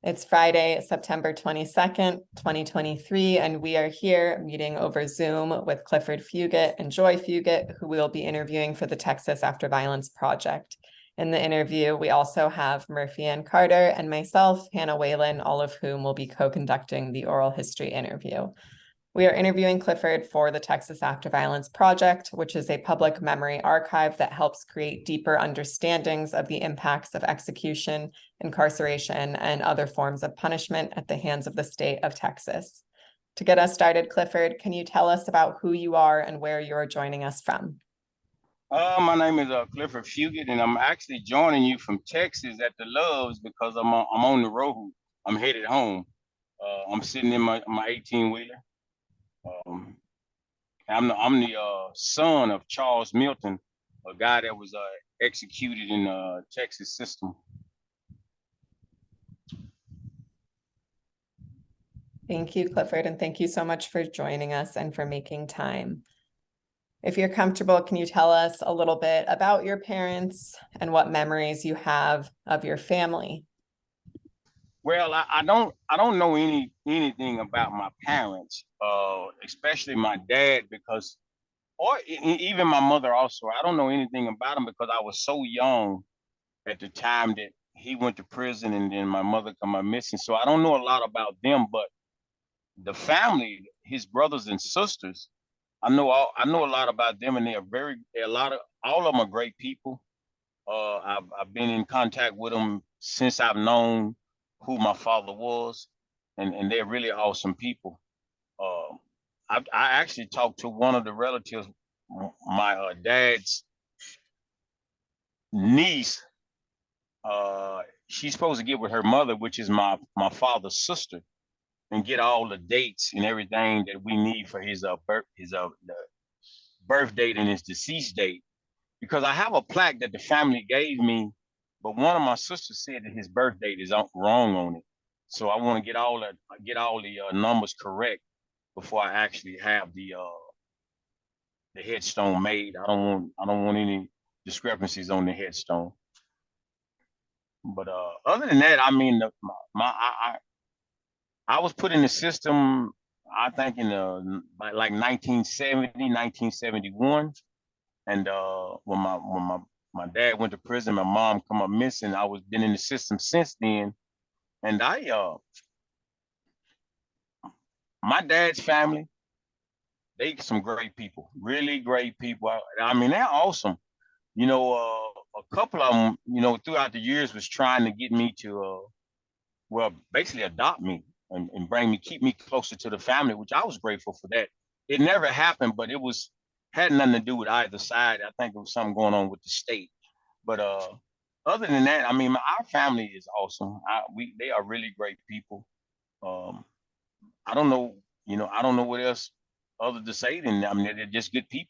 It's Friday, September 22nd, 2023, and we are here meeting over Zoom with Clifford Fuggett and Joy Fuggett, who we'll be interviewing for the Texas After Violence Project. In the interview, we also have Murphy Ann Carter and myself, Hannah Whalen, all of whom will be co-conducting the oral history interview. We are interviewing Clifford for the Texas After Violence Project, which is a public memory archive that helps create deeper understandings of the impacts of execution, incarceration, and other forms of punishment at the hands of the state of Texas. To get us started, Clifford, can you tell us about who you are and where you're joining us from? My name is Clifford Fuggett, and I'm actually joining you from Texas at the Loves because I'm on the road. I'm headed home. I'm sitting in my 18-wheeler. Um, I'm the son of Charles Milton, a guy that was executed in the Texas system. Thank you, Clifford, and thank you so much for joining us and for making time. If you're comfortable, can you tell us a little bit about your parents and what memories you have of your family? Well, I don't know anything about my parents, especially my dad, because even my mother also. I don't know anything about them because I was so young at the time that he went to prison and then my mother come up missing. So I don't know a lot about them, but the family, his brothers and sisters, I know a lot about them, and they're a lot of all of them are great people. I've been in contact with them since I've known who my father was, and they're really awesome people. Uh, I actually talked to one of the relatives, my dad's niece. She's supposed to get with her mother, which is my father's sister, and get all the dates and everything that we need for his the birth date and his deceased date. Because I have a plaque that the family gave me, but one of my sisters said that his birth date is wrong on it. So I want to get all the numbers correct before I actually have the headstone made. I don't want any discrepancies on the headstone. But other than that, I mean, I was put in the system, I think in like 1970, 1971. And my dad went to prison, my mom come up missing. I was been in the system since then. And my dad's family, they some great people, really great people. I mean, they're awesome. You know, a couple of them, throughout the years was trying to get me to, well, basically adopt me and bring me, keep me closer to the family, which I was grateful for that. It never happened, but it was had nothing to do with either side. I think it was something going on with the state. But other than that, I mean, our family is awesome. They are really great people. Um, I don't know, I don't know what else other to say than that. I mean, they're just good people.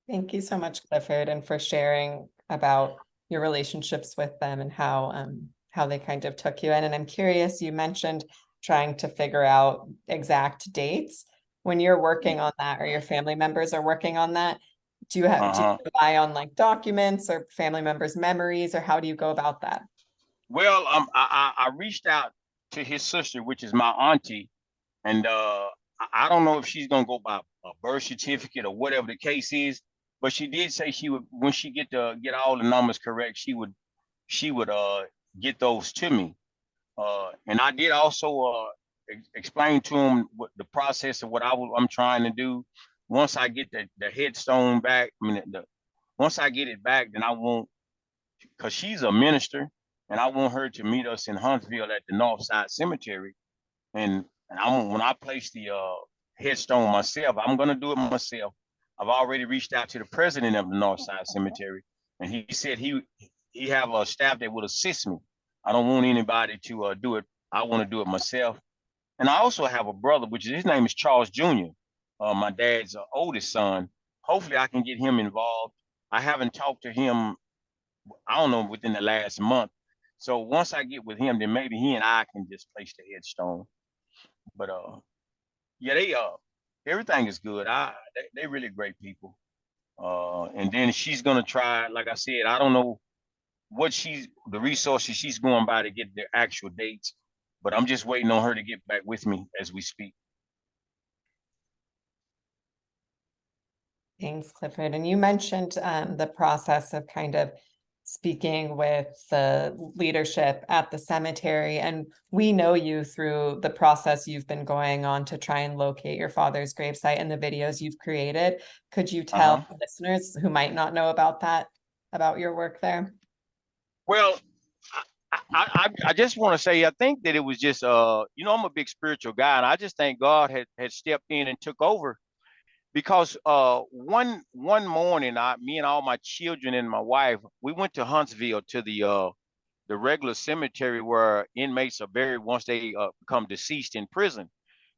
Thank you so much, Clifford, and for sharing about your relationships with them and how they kind of took you in. And I'm curious, you mentioned trying to figure out exact dates. When you're working on that, or your family members are working on that, do Uh-huh. you rely on like documents or family members' memories, or how do you go about that? Well, I reached out to his sister, which is my auntie, and I don't know if she's gonna go by a birth certificate or whatever the case is, but she did say she would when she get all the numbers correct, she would get those to me. And I did also explain to him what the process of what I'm trying to do. Once I get the headstone back, I mean, once I get it back, then I won't, because she's a minister, and I want her to meet us in Huntsville at the Northside Cemetery. And when I place the headstone myself, I'm gonna do it myself. I've already reached out to the president of the Northside Cemetery, and he said he have a staff that would assist me. I don't want anybody to do it. I want to do it myself. And I also have a brother, which is his name is Charles Jr., my dad's oldest son. Hopefully, I can get him involved. I haven't talked to him, I don't know, within the last month. So once I get with him, then maybe he and I can just place the headstone. But yeah, they everything is good. They really great people. And then she's gonna try, like I said, I don't know. the resources she's going by to get the actual dates. But I'm just waiting on her to get back with me as we speak. Thanks, Clifford. And you mentioned the process of kind of speaking with the leadership at the cemetery. And we know you through the process you've been going on to try and locate your father's gravesite and the videos you've created. Could you tell listeners who might not know about that, about your work there? Well, I just want to say I think that it was just I'm a big spiritual guy, and I just think God had stepped in and took over because one morning me and all my children and my wife, we went to Huntsville to the regular cemetery where inmates are buried once they become deceased in prison.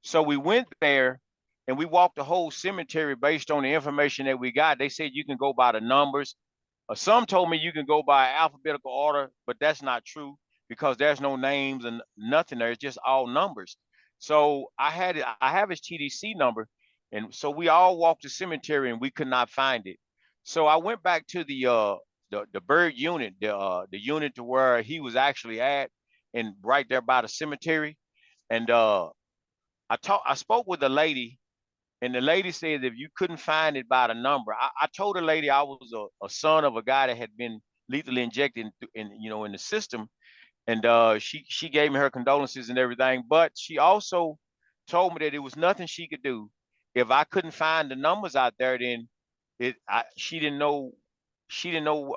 So we went there and we walked the whole cemetery based on the information that we got. They said you can go by the numbers. Some told me you can go by alphabetical order, but that's not true because there's no names and nothing there. It's just all numbers. So I have his TDC number, and so we all walked the cemetery and we could not find it. So I went back to the bird unit, the unit to where he was actually at, and right there by the cemetery. And I spoke with the lady, and the lady said if you couldn't find it by the number, I told the lady I was a son of a guy that had been lethally injected in the system, and she gave me her condolences and everything, but she also told me that there was nothing she could do if I couldn't find the numbers out there. Then she didn't know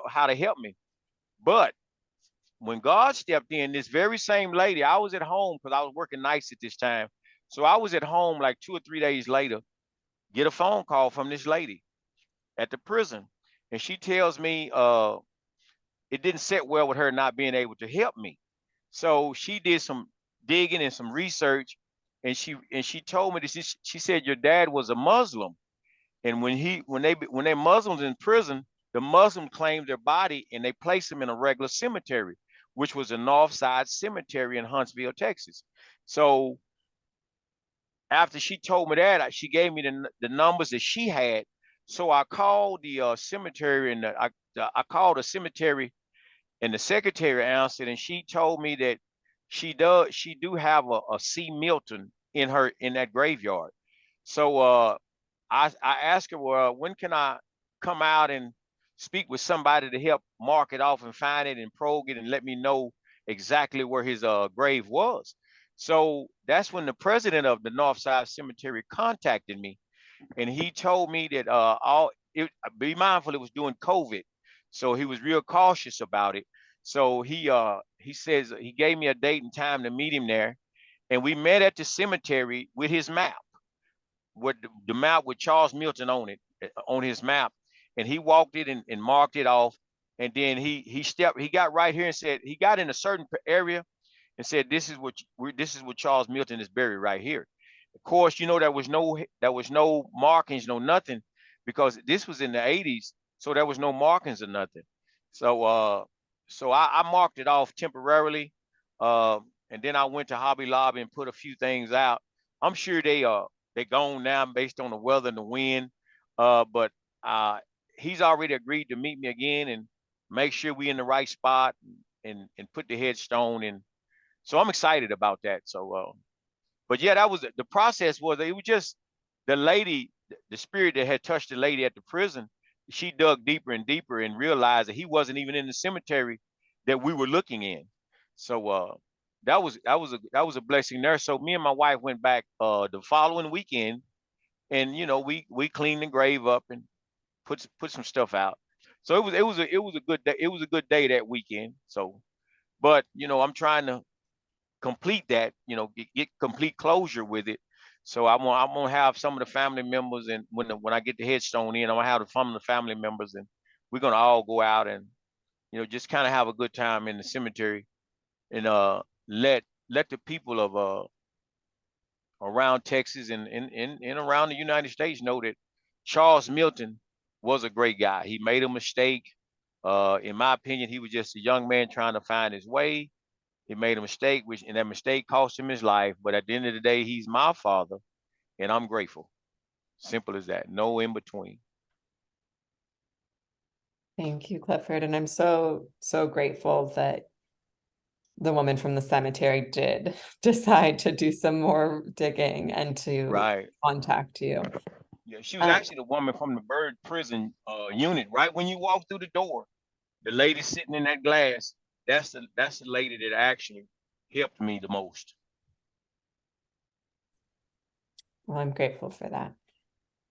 how to help me. But when God stepped in, this very same lady, I was at home because I was working nights at this time, so I was at home like 2 or 3 days later, get a phone call from this lady at the prison, and she tells me it didn't sit well with her not being able to help me. So she did some digging and some research, and she told me this. She said your dad was a Muslim, and when they Muslims in prison, the Muslim claimed their body and they placed them in a regular cemetery, which was a North Side Cemetery in Huntsville, Texas. So after she told me that, she gave me the numbers that she had. So I called the cemetery, and I called the cemetery, and the secretary answered, and she told me that she do have a C. Milton in that graveyard. So I asked her, well, when can I come out and speak with somebody to help mark it off and find it and probe it and let me know exactly where his grave was. So that's when the president of the Northside Cemetery contacted me, and he told me that be mindful it was during COVID, so he was real cautious about it. So he says he gave me a date and time to meet him there, and we met at the cemetery with his map, with the map with Charles Milton on it, on his map, and he walked it and marked it off, and then he got right here and said he got in a certain area and said this is what Charles Milton is buried right here. Of course, there was no markings, no nothing, because this was in the 80s, so there was no markings or nothing. So I marked it off temporarily, and then I went to Hobby Lobby and put a few things out. I'm sure they gone now based on the weather and the wind, but he's already agreed to meet me again and make sure we in the right spot and put the headstone in. So I'm excited about that. So but yeah, that was the process. Was it was just the lady, the spirit that had touched the lady at the prison. She dug deeper and deeper and realized that he wasn't even in the cemetery that we were looking in. So that was a blessing there. So me and my wife went back the following weekend, and we cleaned the grave up and put some stuff out. So it was a good day. It was a good day that weekend. So, but I'm trying to complete that, get complete closure with it. So I'm gonna have some of the family members, and when I get the headstone in, I'm gonna have some of the family members, and we're gonna all go out and just kind of have a good time in the cemetery, and let the people of around Texas and around the United States know that Charles Milton was a great guy. He made a mistake. In my opinion, he was just a young man trying to find his way. He made a mistake, and that mistake cost him his life. But at the end of the day, he's my father, and I'm grateful. Simple as that. No in between. Thank you, Clifford. And I'm so, so grateful that the woman from the cemetery did decide to do some more digging and to Right. contact you. Yeah, she was Uh, actually the woman from the bird prison unit. Right when you walk through the door, the lady sitting in that glass, that's the lady that actually helped me the most. well, I'm grateful for that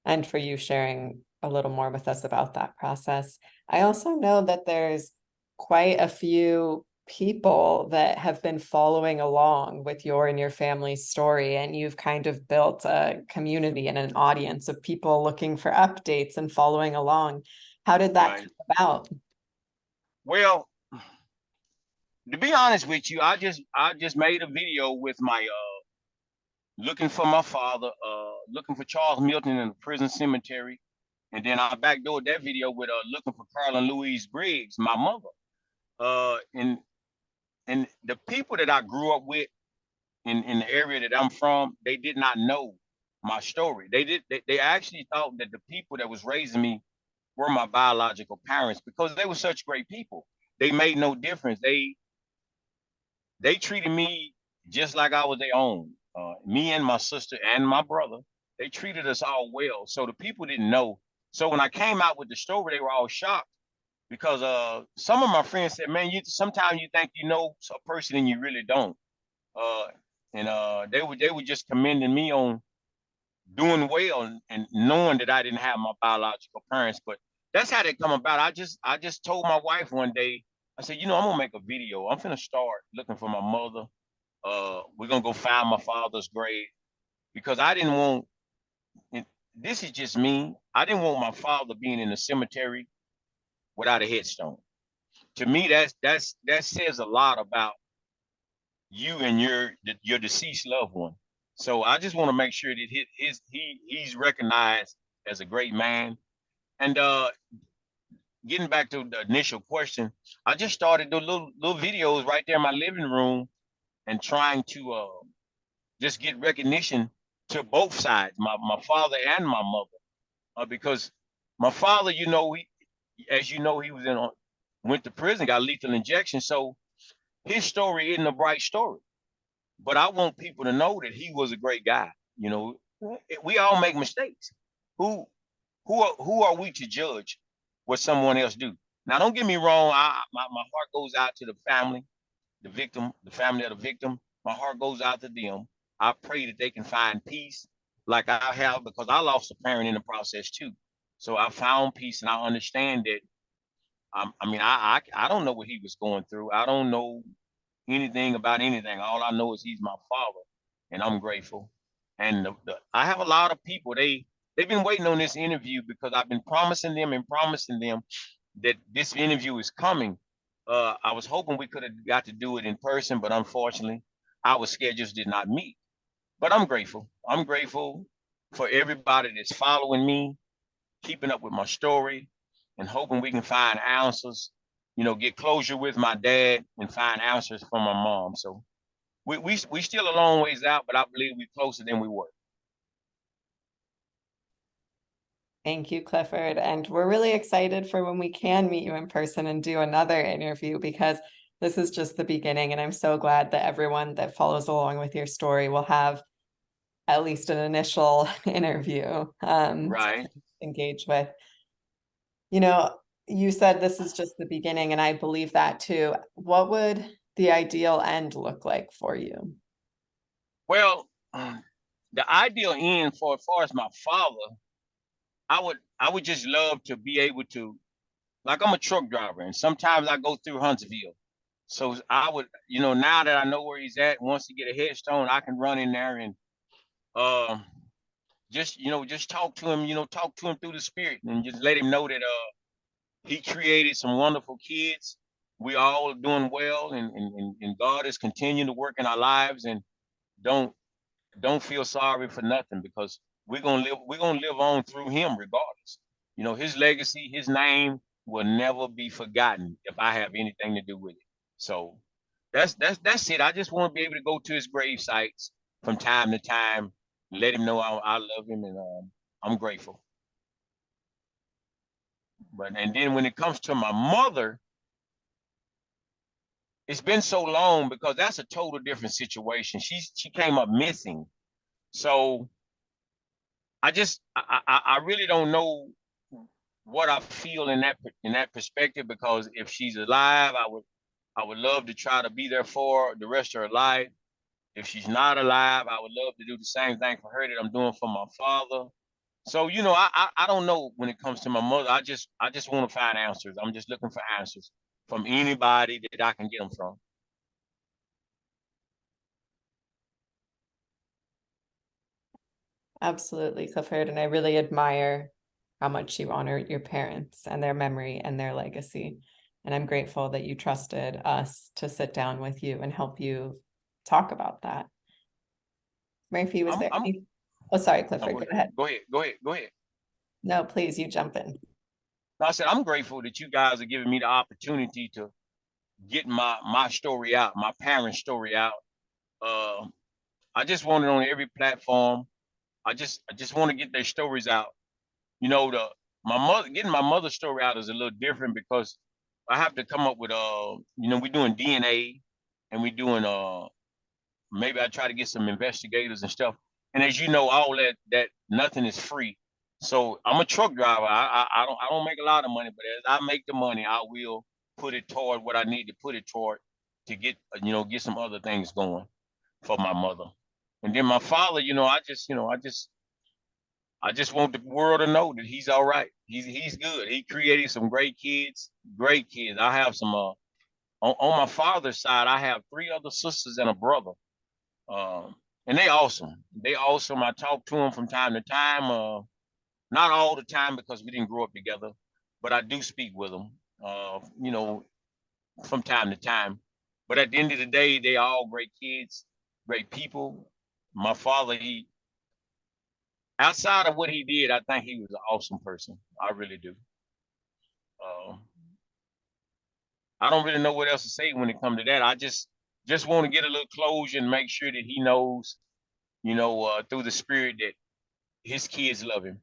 and for you sharing a little more with us about that process. I also know that there's quite a few people that have been following along with your and your family's story, and you've kind of built a community and an audience of people looking for updates and following along. How did that Right. come about? Well, to be honest with you, I just made a video with my looking for my father, looking for Charles Milton in the prison cemetery, and then I backdoored that video with looking for Carolyn Louise Briggs, my mother. And the people that I grew up with in the area that I'm from, they did not know my story. They actually thought that the people that was raising me were my biological parents because they were such great people. They made no difference. They treated me just like I was their own. Me and my sister and my brother, they treated us all well. So the people didn't know. So when I came out with the story, they were all shocked because some of my friends said, "Man, you sometimes you think you know a person and you really don't." Uh, and they were just commending me on doing well and knowing that I didn't have my biological parents. But that's how they come about. I just told my wife one day, I said, I'm gonna make a video. I'm gonna start looking for my mother. We're gonna go find my father's grave because I didn't want. And this is just me. I didn't want my father being in the cemetery without a headstone. To me, that says a lot about you and your deceased loved one. So I just want to make sure that he's recognized as a great man. And getting back to the initial question, I just started doing little videos right there in my living room and trying to just get recognition to both sides, my father and my mother, because my father, as you know, he was went to prison, got lethal injection, so his story isn't a bright story. But I want people to know that he was a great guy. You know, we all make mistakes. Who who are we to judge what someone else do? Now, don't get me wrong. My heart goes out to the family, the victim, the family of the victim. My heart goes out to them. I pray that they can find peace, like I have, because I lost a parent in the process too. So I found peace, and I understand that. I don't know what he was going through. I don't know anything about anything. All I know is he's my father, and I'm grateful. And I have a lot of people. They've been waiting on this interview because I've been promising them and promising them that this interview is coming. I was hoping we could have got to do it in person, but unfortunately, our schedules did not meet. But I'm grateful. I'm grateful for everybody that's following me, keeping up with my story, and hoping we can find answers, get closure with my dad and find answers for my mom. So we still a long ways out, but I believe we're closer than we were. Thank you, Clifford. And we're really excited for when we can meet you in person and do another interview because this is just the beginning. And I'm so glad that everyone that follows along with your story will have at least an initial interview to Right. engage with. You know, you said this is just the beginning, and I believe that too. What would the ideal end look like for you? Well, the ideal end for as far as my father, I would just love to be able to, like, I'm a truck driver and sometimes I go through Huntsville. So I would, now that I know where he's at, once he get a headstone, I can run in there and um just talk to him, talk to him through the spirit and just let him know that he created some wonderful kids. We all are doing well, and God is continuing to work in our lives, and don't don't feel sorry for nothing because we're gonna live on through him regardless. His legacy, his name will never be forgotten if I have anything to do with it. So that's it. I just want to be able to go to his grave sites from time to time, let him know I love him, and I'm grateful. But and then when it comes to my mother, it's been so long because that's a total different situation. She came up missing. So I really don't know what I feel in that perspective, because if she's alive, I would love to try to be there for her the rest of her life. If she's not alive, I would love to do the same thing for her that I'm doing for my father. So I don't know when it comes to my mother. I just want to find answers. I'm just looking for answers from anybody that I can get them from. Absolutely, Clifford. And I really admire how much you honor your parents and their memory and their legacy. And I'm grateful that you trusted us to sit down with you and help you talk about that. Murphy, was there I'm any? Oh, sorry, no, Clifford, go go ahead. ahead. Go ahead. No, please, you jump in. No, I said I'm grateful that you guys are giving me the opportunity to get my story out, my parents' story out. Uh, I just want it on every platform. I just want to get their stories out. You know, the my mother getting my mother's story out is a little different because I have to come up with we're doing DNA, and we're doing maybe I try to get some investigators and stuff. And as you know, all that nothing is free. So I'm a truck driver. I don't make a lot of money, but as I make the money, I will put it toward what I need to put it toward to get get some other things going for my mother. And then my father, I just want the world to know that he's all right. He's good. He created some great kids, great kids. I have some on my father's side, I have three other sisters and a brother. Um, and they awesome. They awesome. I talk to them from time to time. Not all the time because we didn't grow up together, but I do speak with them. You know, from time to time. But at the end of the day, they all great kids, great people. My father, he outside of what he did, I think he was an awesome person. I really do. Uh, I don't really know what else to say when it comes to that. I just want to get a little closure and make sure that he knows, through the spirit that his kids love him.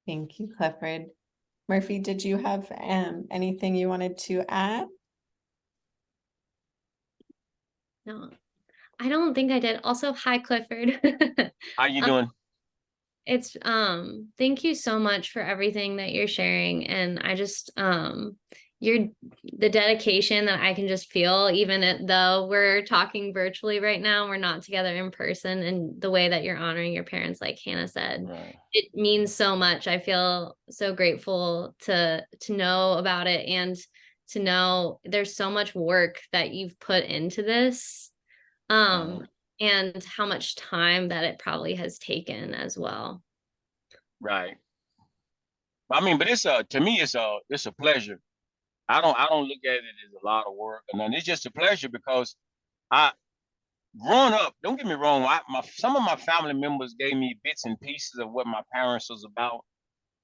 Thank you, Clifford. Murphy, did you have anything you wanted to add? No, I don't think I did. Also, hi, Clifford. How you doing? It's thank you so much for everything that you're sharing. And I just you're the dedication that I can just feel, even though we're talking virtually right now, we're not together in person, and the way that you're honoring your parents, like Hannah said, Right. it means so much. I feel so grateful to know about it, and to know there's so much work that you've put into this, Right. and how much time that it probably has taken as well. Right. I mean, but it's to me it's a pleasure. I don't look at it as a lot of work or nothing. It's just a pleasure because I growing up, don't get me wrong, some of my family members gave me bits and pieces of what my parents was about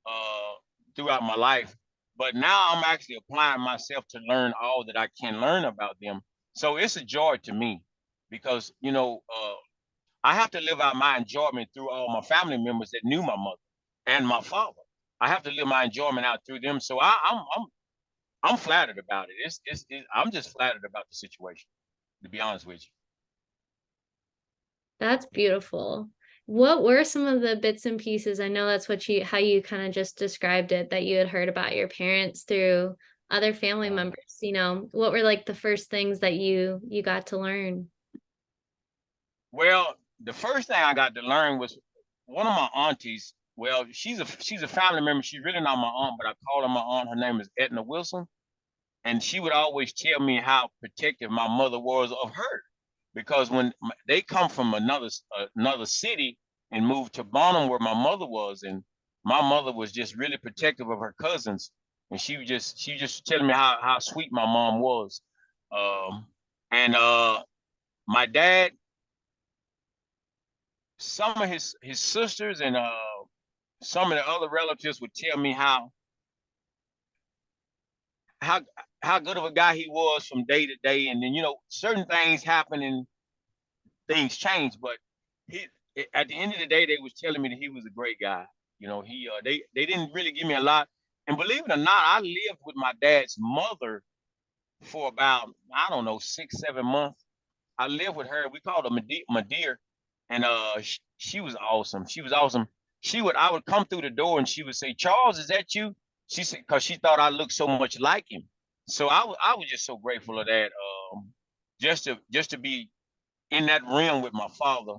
uh throughout my life. But now I'm actually applying myself to learn all that I can learn about them. So it's a joy to me because, I have to live out my enjoyment through all my family members that knew my mother and my father. I have to live my enjoyment out through them. So I'm flattered about it. I'm just flattered about the situation, to be honest with you. That's beautiful. What were some of the bits and pieces? I know that's how you kind of just described it, that you had heard about your parents through other family members. What were like the first things that you got to learn? Well, the first thing I got to learn was one of my aunties. Well, she's a family member. She's really not my aunt, but I call her my aunt. Her name is Edna Wilson, and she would always tell me how protective my mother was of her, because when they come from another city and moved to Bonham where my mother was, and my mother was just really protective of her cousins, and she just telling me how sweet my mom was, and my dad, some of his sisters and some of the other relatives would tell me how how good of a guy he was from day to day, and then certain things happen and things change, but he at the end of the day, they was telling me that he was a great guy. You know, they didn't really give me a lot. And believe it or not, I lived with my dad's mother for about, I don't know, 6, 7 months. I lived with her. We called her Madeir, and she was awesome. She was awesome. I would come through the door and she would say, "Charles, is that you?" She said, because she thought I looked so much like him. So I was just so grateful of that. Just to be in that realm with my father.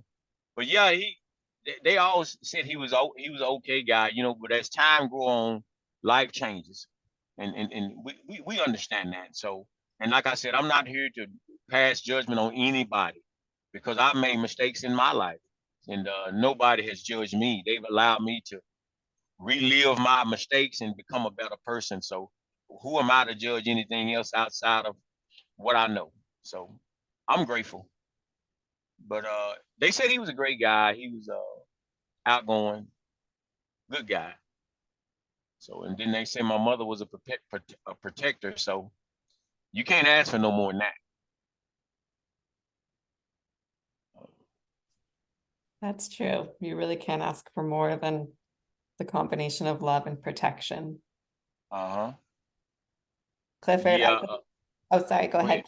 But yeah, they always said he was an okay guy, you know. But as time go on, life changes, and we understand that. So, and like I said, I'm not here to pass judgment on anybody because I've made mistakes in my life, and nobody has judged me. They've allowed me to relive my mistakes and become a better person. So, who am I to judge anything else outside of what I know? So, I'm grateful. But they said he was a great guy. He was outgoing, good guy. So, and then they say my mother was a protector. So you can't ask for no more than that. That's true. You really can't ask for more than the combination of love and protection. Uh-huh. Clifford, Yeah. oh, sorry, go Go ahead. ahead.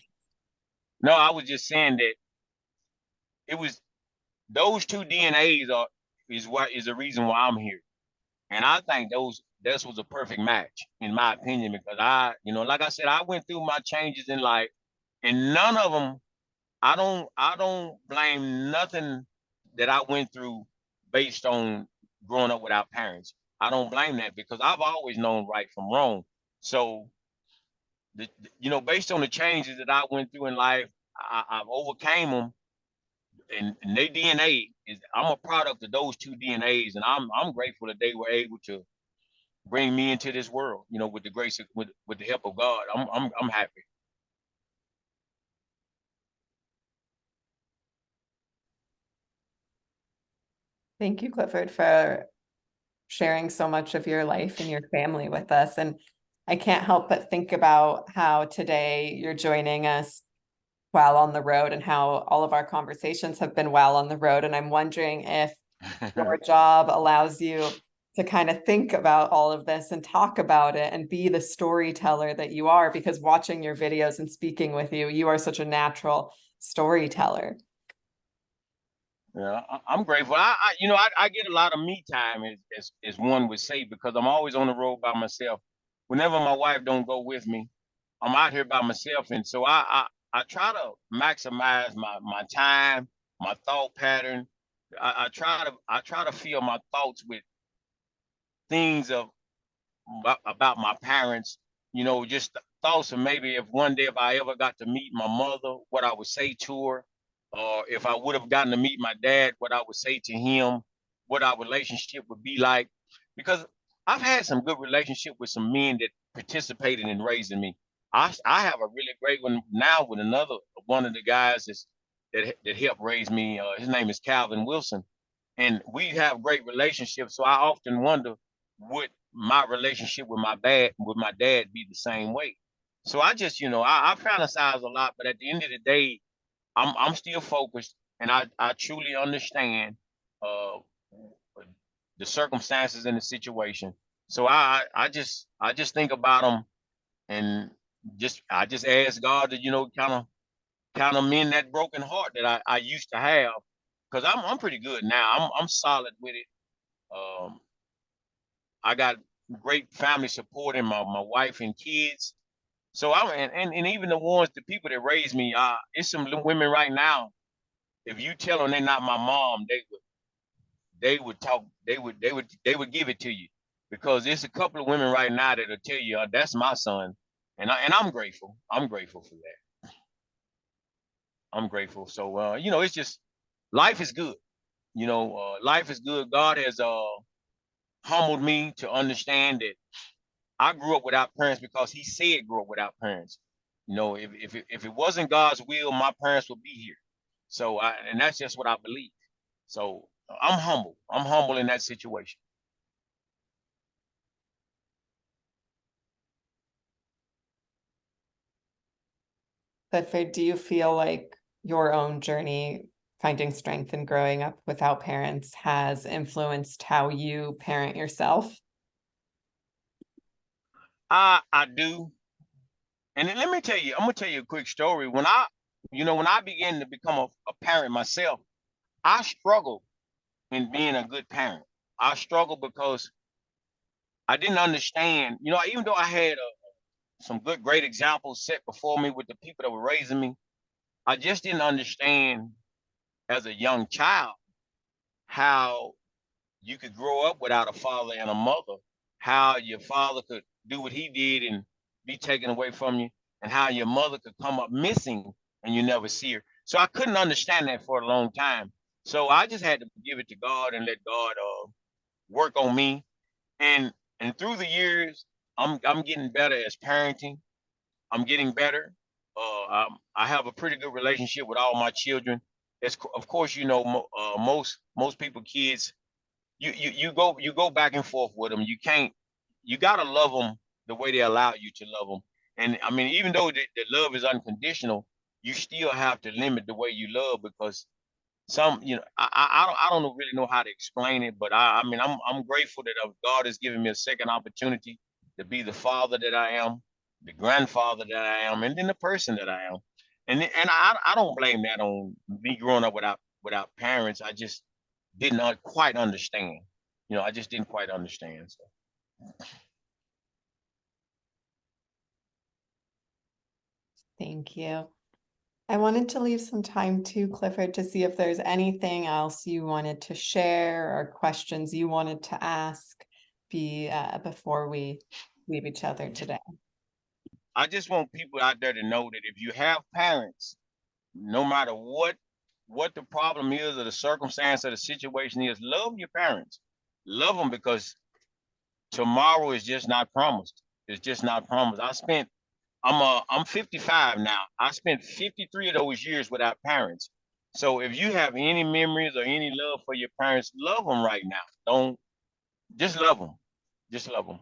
No, I was just saying that it was those two DNAs is the reason why I'm here. And I think this was a perfect match, in my opinion, because like I said, I went through my changes in life, and none of them, I don't blame nothing that I went through based on growing up without parents. I don't blame that because I've always known right from wrong. So, based on the changes that I went through in life, I've overcame them, and their DNA is, I'm a product of those two DNAs, and I'm grateful that they were able to bring me into this world. With the grace of, with the help of God, I'm happy. Thank you, Clifford, for sharing so much of your life and your family with us. And I can't help but think about how today you're joining us while on the road and how all of our conversations have been while on the road. And I'm wondering if your job allows you to kind of think about all of this and talk about it and be the storyteller that you are, because watching your videos and speaking with you, you are such a natural storyteller. Yeah, I'm grateful. I get a lot of me time, as one would say, because I'm always on the road by myself. Whenever my wife don't go with me, I'm out here by myself, and so I try to maximize my time, my thought pattern. I try to fill my thoughts with things about my parents. Just thoughts of maybe if one day if I ever got to meet my mother, what I would say to her, or if I would have gotten to meet my dad, what I would say to him, what our relationship would be like. Because I've had some good relationship with some men that participated in raising me. I have a really great one now with another one of the guys that helped raise me. His name is Calvin Wilson, and we have great relationships. So I often wonder, would my relationship with my dad be the same way? So I just, I fantasize a lot, but at the end of the day, I'm still focused, and I truly understand uh the circumstances and the situation. So I just think about them, and I just ask God to, kind of mend that broken heart that I used to have, because I'm pretty good now. I'm solid with it. Um, I got great family support in my wife and kids. So and even the people that raised me, it's some women right now. If you tell them they're not my mom, they would talk, they would give it to you, because there's a couple of women right now that'll tell you, that's my son, and I'm grateful. I'm grateful for that. I'm grateful. So it's just, life is good. Life is good. God has humbled me to understand that I grew up without parents because He said grow up without parents. If it wasn't God's will, my parents would be here. So and that's just what I believe. So I'm humble. I'm humble in that situation. Clifford, do you feel like your own journey finding strength in growing up without parents has influenced how you parent yourself? I do. And then let me tell you, I'm gonna tell you a quick story. When I began to become a parent myself, I struggled in being a good parent. I struggled because I didn't understand, even though I had some great examples set before me with the people that were raising me, I just didn't understand as a young child how you could grow up without a father and a mother, how your father could do what he did and be taken away from you, and how your mother could come up missing and you never see her. So I couldn't understand that for a long time. So I just had to give it to God and let God work on me. And through the years, I'm getting better as parenting. I'm getting better. I have a pretty good relationship with all my children. Of course, most people, kids, you go back and forth with them. You gotta love them the way they allow you to love them. And I mean, even though the love is unconditional, you still have to limit the way you love because I don't really know how to explain it, but I mean, I'm grateful that God has given me a second opportunity to be the father that I am, the grandfather that I am, and then the person that I am. And I don't blame that on me growing up without parents. I just did not quite understand. I just didn't quite understand. So. Thank you. I wanted to leave some time to Clifford to see if there's anything else you wanted to share or questions you wanted to ask before we leave each other today. I just want people out there to know that if you have parents, no matter what the problem is or the circumstance or the situation is, love your parents. Love them because tomorrow is just not promised. It's just not promised. I'm 55 now. I spent 53 of those years without parents. So if you have any memories or any love for your parents, love them right now. Don't just love them. Just love them.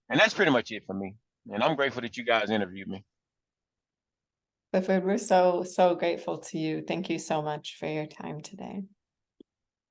And that's pretty much it for me. And I'm grateful that you guys interviewed me. Clifford, we're so grateful to you. Thank you so much for your time today.